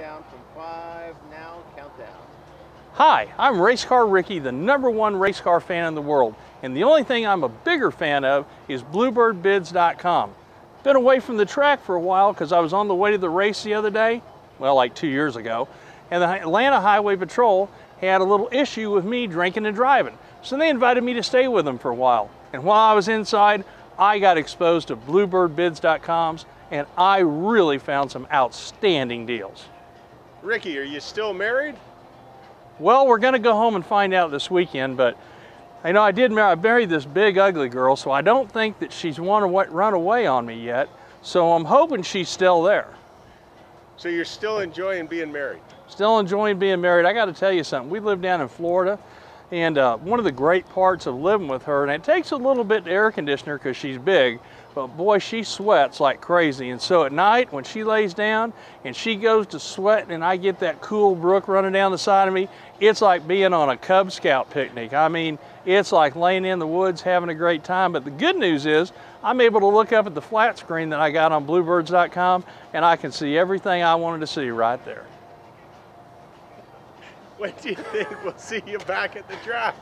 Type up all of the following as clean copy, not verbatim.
down from 5, now countdown. Hi, I'm Race Car Ricky, the #1 race car fan in the world. And the only thing I'm a bigger fan of is BluebirdBids.com. Been away from the track for a while because I was on the way to the race the other day, well, like 2 years ago, and the Atlanta Highway Patrol had a little issue with me drinking and driving. So they invited me to stay with them for a while. And while I was inside, I got exposed to BluebirdBids.com's, and I really found some outstanding deals. Ricky, are you still married? Well, we're gonna go home and find out this weekend, but I know I married this big ugly girl, so I don't think that she's run away on me yet. So I'm hoping she's still there. So you're still enjoying being married? Still enjoying being married. I gotta tell you something, we live down in Florida, and one of the great parts of living with her, and it takes a little bit to air conditioner because she's big, but boy, she sweats like crazy. And so at night, when she lays down and she goes to sweat and I get that cool brook running down the side of me, it's like being on a Cub Scout picnic. I mean, it's like laying in the woods having a great time. But the good news is I'm able to look up at the flat screen that I got on bluebirds.com and I can see everything I wanted to see right there. When do you think we'll see you back at the track?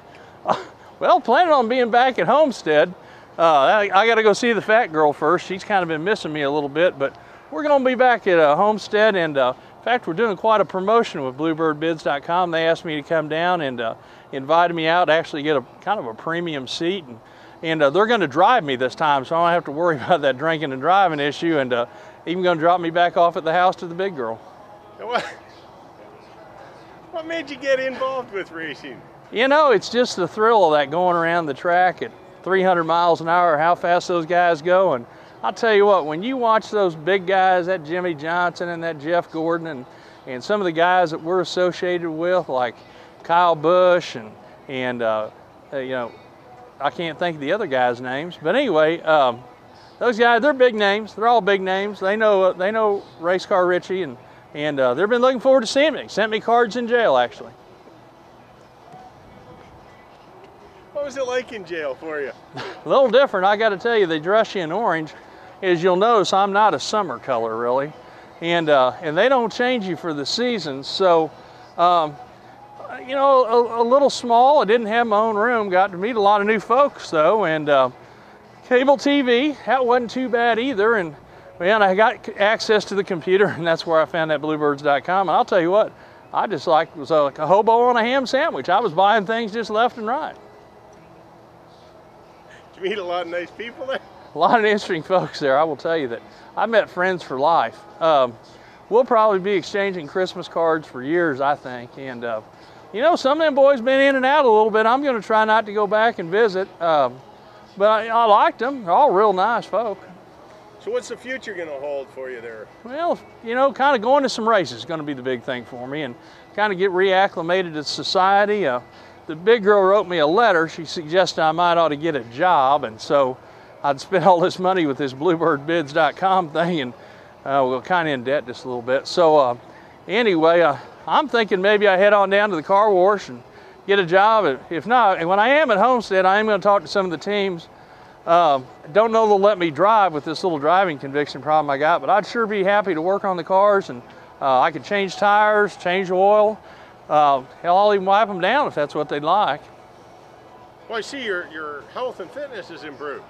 Well, planning on being back at Homestead. I got to go see the fat girl first. She's kind of been missing me a little bit, but we're going to be back at Homestead. And in fact, we're doing quite a promotion with BluebirdBids.com. They asked me to come down and invited me out to actually get a kind of a premium seat. And they're going to drive me this time, so I don't have to worry about that drinking and driving issue. And even going to drop me back off at the house to the big girl. What made you get involved with racing? You know, it's just the thrill of that going around the track at 300 miles an hour, how fast those guys go. And I'll tell you what, when you watch those big guys, that Jimmy Johnson and that Jeff Gordon and some of the guys that we're associated with, like Kyle Busch and you know, I can't think of the other guys' names, but anyway, those guys, they're big names. They're all big names. They know Race Car Richie, and they've been looking forward to seeing me. Sent me cards in jail, actually. What was it like in jail for you? A little different, I got to tell you. They dress you in orange. As you'll notice, I'm not a summer color really, and they don't change you for the seasons. So, you know, a little small. I didn't have my own room. Got to meet a lot of new folks though, and cable TV, that wasn't too bad either. And man, I got access to the computer, and that's where I found that bluebirds.com. And I'll tell you what, I just was like a hobo on a ham sandwich. I was buying things just left and right. Did you meet a lot of nice people there? A lot of interesting folks there. I will tell you that I met friends for life. We'll probably be exchanging Christmas cards for years, I think. And you know, some of them boys been in and out a little bit. I'm going to try not to go back and visit, but I liked them. They're all real nice folk. So what's the future going to hold for you there? Well, you know, kind of going to some races is going to be the big thing for me, and kind of get reacclimated to society. The big girl wrote me a letter. She suggested I might ought to get a job, and so I'd spent all this money with this BluebirdBids.com thing, and we're kind of in debt just a little bit. So anyway, I'm thinking maybe I head on down to the car wash and get a job. If not, and when I am at Homestead, I am going to talk to some of the teams. Don't know they'll let me drive with this little driving conviction problem I got, but I'd sure be happy to work on the cars, and I could change tires, change oil. Hell, I'll even wipe them down if that's what they'd like. Well, I see your health and fitness has improved.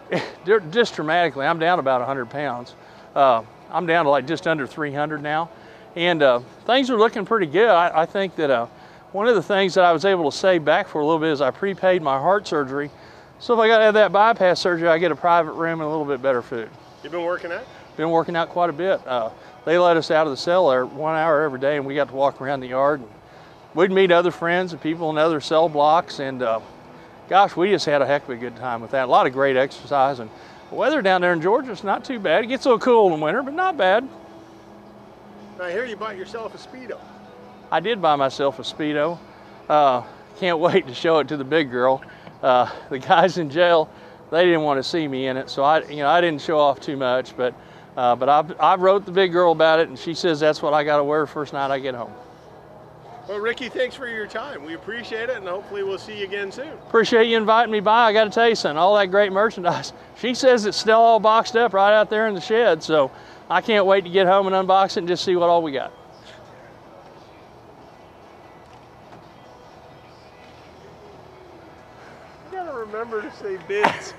Just dramatically. I'm down about 100 pounds. I'm down to like just under 300 now. And things are looking pretty good. I think that one of the things that I was able to save back for a little bit is I prepaid my heart surgery. So if I got to have that bypass surgery, I get a private room and a little bit better food. You've been working out? Been working out quite a bit. They let us out of the cell there 1 hour every day, and we got to walk around the yard. And we'd meet other friends and people in other cell blocks, and gosh, we just had a heck of a good time with that. A lot of great exercise, and the weather down there in Georgia is not too bad. It gets a little cool in the winter, but not bad. I hear you bought yourself a Speedo. I did buy myself a Speedo. Can't wait to show it to the big girl. The guys in jail, they didn't want to see me in it, so I didn't show off too much. But I wrote the big girl about it, and she says that's what I got to wear first night I get home. Well, Ricky, thanks for your time. We appreciate it, and hopefully we'll see you again soon. Appreciate you inviting me by. I got to tell you something, all that great merchandise. She says it's still all boxed up right out there in the shed, so I can't wait to get home and unbox it and just see what all we got. remember to say bids.